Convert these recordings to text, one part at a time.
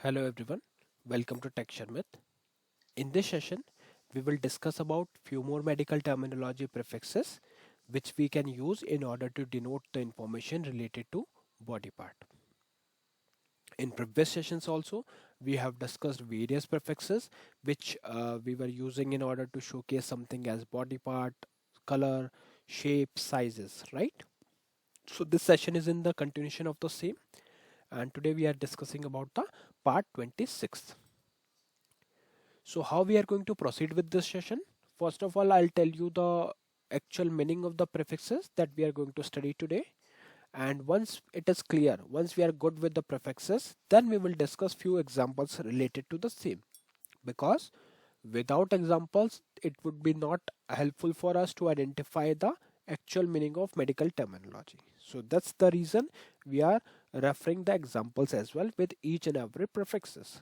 Hello everyone, welcome to Tech Sharmit. In this session, we will discuss about few more medical terminology prefixes which we can use in order to denote the information related to body part. In previous sessions also, we have discussed various prefixes which we were using in order to showcase something as body part, color, shape, sizes, right? So this session is in the continuation of the same, and today we are discussing about the part 26. So how we are going to proceed with this session? First of all, I'll tell you the actual meaning of the prefixes that we are going to study today. And once it is clear, once we are good with the prefixes, then we will discuss few examples related to the same. Because without examples, it would be not helpful for us to identify the actual meaning of medical terminology. So that's the reason we are referring the examples as well with each and every prefixes.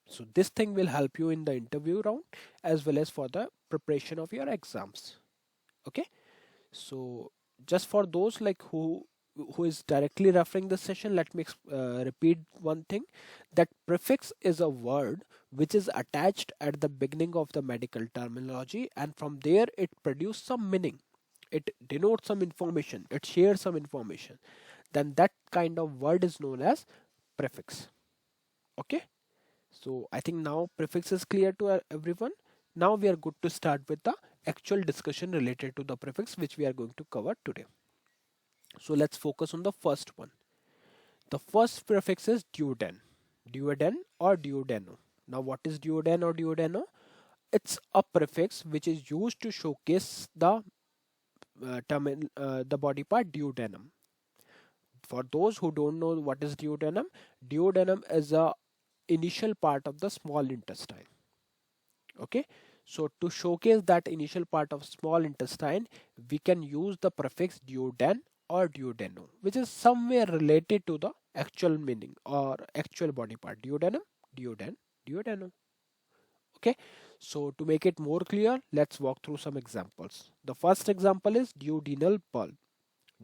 So this thing will help you in the interview round as well as for the preparation of your exams. Okay. So just for those like who is directly referring the session, let me repeat one thing, that prefix is a word which is attached at the beginning of the medical terminology, and from there it produces some meaning. It denotes some information. It shares some information. Then that kind of word is known as prefix. Okay. So I think now prefix is clear to everyone. Now we are good to start with the actual discussion related to the prefix which we are going to cover today. So let's focus on the first one. The first prefix is duoden. Duoden or duodeno. Now what is duoden or duodeno? It's a prefix which is used to showcase the body part duodenum. For those who don't know what is duodenum, duodenum is a initial part of the small intestine. Okay, so to showcase that initial part of small intestine, we can use the prefix duoden or duodeno, which is somewhere related to the actual meaning or actual body part. Duodenum, duoden, duodeno. Okay, so to make it more clear, let's walk through some examples. The first example is duodenal bulb.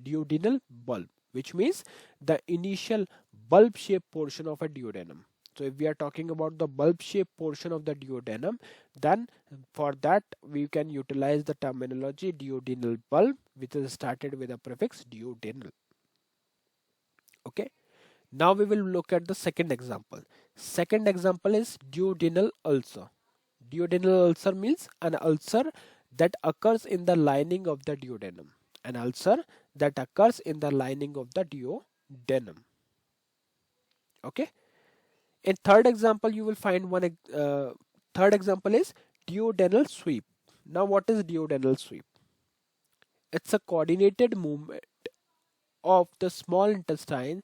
Duodenal bulb, which means the initial bulb shaped portion of a duodenum. So if we are talking about the bulb shaped portion of the duodenum, then for that we can utilize the terminology duodenal bulb, which is started with a prefix duodenal. Okay. Now we will look at the second example. Second example is duodenal ulcer. Duodenal ulcer means an ulcer that occurs in the lining of the duodenum. An ulcer that occurs in the lining of the duodenum. Okay. In third example, you will find third example is duodenal sweep. Now, what is duodenal sweep? It's a coordinated movement of the small intestine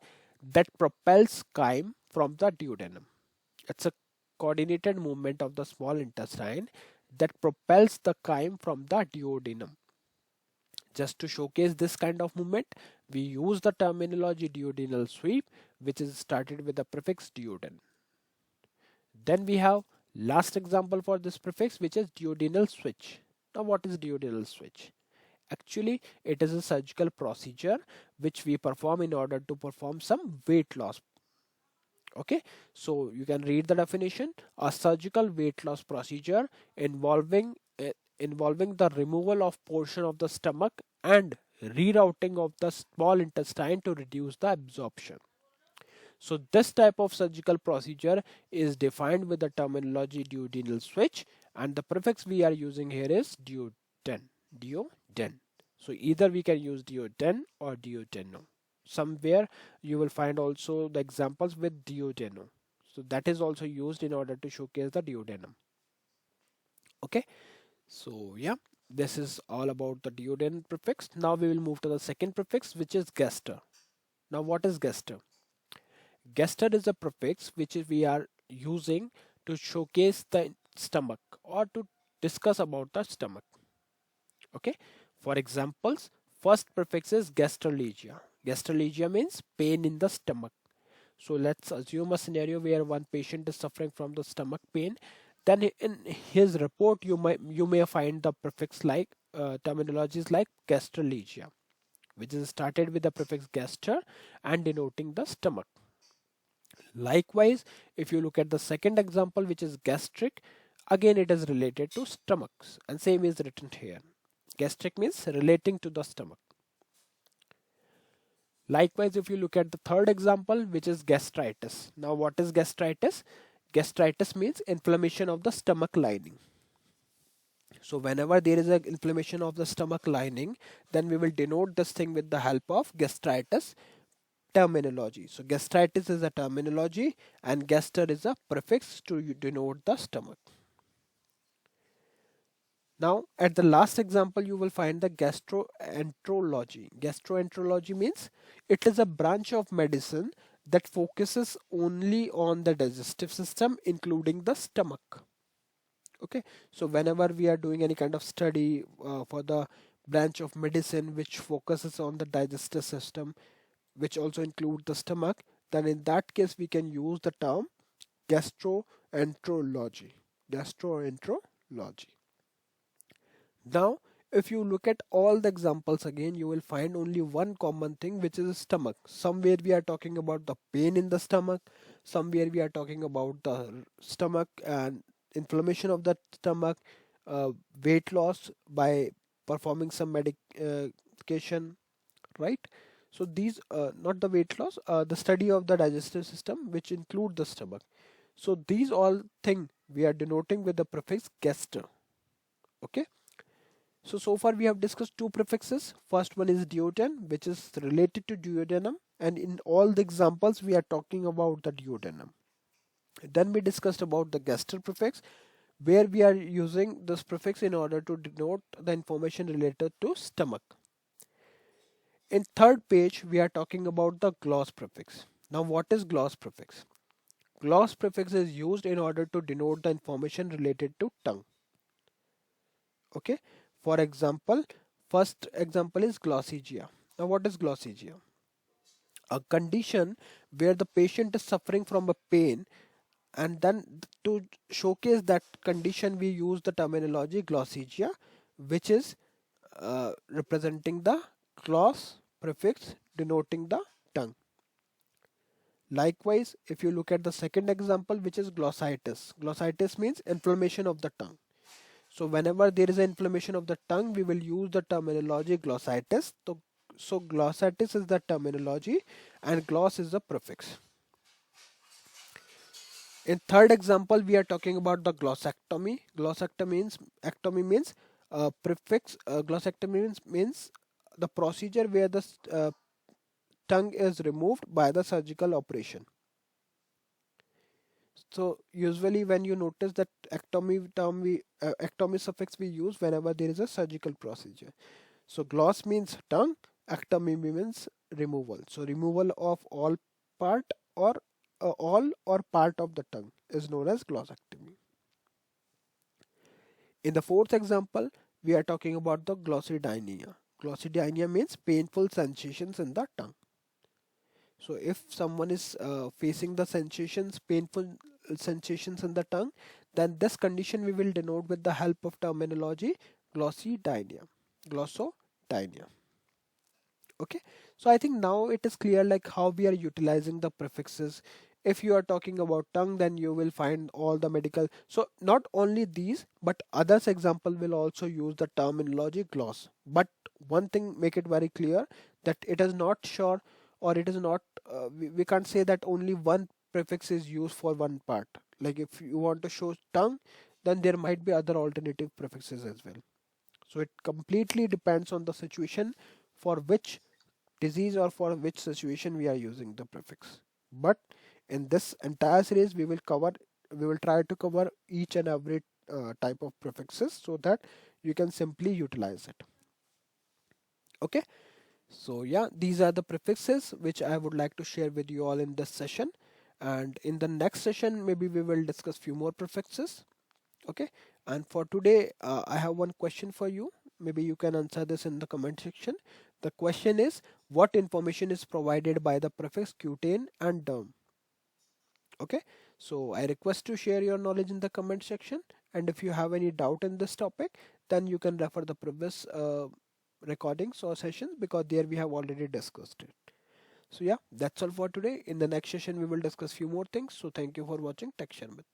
that propels chyme from the duodenum. It's a coordinated movement of the small intestine that propels the chyme from the duodenum. Just to showcase this kind of movement, we use the terminology duodenal sweep, which is started with the prefix duoden. Then we have last example for this prefix, which is duodenal switch. Now what is duodenal switch? Actually, it is a surgical procedure which we perform in order to perform some weight loss. Okay, so you can read the definition: a surgical weight loss procedure involving involving the removal of portion of the stomach and rerouting of the small intestine to reduce the absorption. So this type of surgical procedure is defined with the terminology duodenal switch, and the prefix we are using here is duoden. Duoden. So either we can use duoden or duodeno. Somewhere you will find also the examples with duodeno. So that is also used in order to showcase the duodenum. Okay. So yeah, this is all about the duoden prefix. Now we will move to the second prefix, which is Gastr. Now what is Gastr? Gastr is a prefix which we are using to showcase the stomach or to discuss about the stomach. Okay. For examples, first prefix is gastralgia. Gastralgia means pain in the stomach. So let's assume a scenario where one patient is suffering from the stomach pain. Then in his report, you may find the prefix like terminologies like gastralgia, which is started with the prefix gastr and denoting the stomach. Likewise, if you look at the second example, which is gastric, again it is related to stomachs, and same is written here. Gastric means relating to the stomach. Likewise, if you look at the third example, which is gastritis. Now, what is gastritis? Gastritis means inflammation of the stomach lining. So, whenever there is an inflammation of the stomach lining, then we will denote this thing with the help of gastritis terminology. So, gastritis is a terminology and gastr is a prefix to denote the stomach. Now, at the last example, you will find the gastroenterology. Gastroenterology means it is a branch of medicine that focuses only on the digestive system, including the stomach. Okay, so whenever we are doing any kind of study for the branch of medicine which focuses on the digestive system, which also include the stomach, then in that case we can use the term gastroenterology. Gastroenterology. Now, if you look at all the examples again, you will find only one common thing, which is stomach. Somewhere we are talking about the pain in the stomach, somewhere we are talking about the stomach and inflammation of the stomach, weight loss by performing some medication, right? So these, not the weight loss, the study of the digestive system, which include the stomach. So these all thing we are denoting with the prefix gastr. Okay. So far we have discussed two prefixes. First one is duoden, which is related to duodenum, and in all the examples we are talking about the duodenum. Then we discussed about the gastr prefix, where we are using this prefix in order to denote the information related to stomach. In third page, we are talking about the gloss prefix. Now, what is gloss prefix? Gloss prefix is used in order to denote the information related to tongue. Okay. For example, first example is glossagia. Now, what is glossagia? A condition where the patient is suffering from a pain, and then to showcase that condition we use the terminology glossagia, which is representing the gloss prefix denoting the tongue. Likewise, if you look at the second example, which is glossitis. Glossitis means inflammation of the tongue. So whenever there is an inflammation of the tongue, we will use the terminology glossitis. So glossitis is the terminology and gloss is the prefix. In third example, we are talking about the glossectomy. Ectomy means prefix. Glossectomy means the procedure where the tongue is removed by the surgical operation. So usually when you notice that ectomy suffix we use whenever there is a surgical procedure. So gloss means tongue, ectomy means removal. So removal of all part or all or part of the tongue is known as glossectomy. In the fourth example, we are talking about the glossodynia. Glossodynia means painful sensations in the tongue. So if someone is facing the painful sensations in the tongue, then this condition we will denote with the help of terminology glossodynia. Glossodynia. Okay. So I think now it is clear like how we are utilizing the prefixes. If you are talking about tongue, then you will find all the medical. So not only these, but others example will also use the terminology gloss. But one thing, make it very clear that it is not sure, or it is not, we can't say that only one prefix is used for one part. Like if you want to show tongue, then there might be other alternative prefixes as well. So it completely depends on the situation for which disease or for which situation we are using the prefix. But in this entire series, we will try to cover each and every type of prefixes so that you can simply utilize it. Okay. So yeah, these are the prefixes which I would like to share with you all in this session. And in the next session, maybe we will discuss few more prefixes. Okay. And for today, I have one question for you. Maybe you can answer this in the comment section. The question is, what information is provided by the prefix cutane and derm? Okay. So I request to share your knowledge in the comment section. And if you have any doubt in this topic, then you can refer the previous recordings or sessions, because there we have already discussed it. So yeah, that's all for today. In the next session, we will discuss few more things. So thank you for watching Tech Sharmit.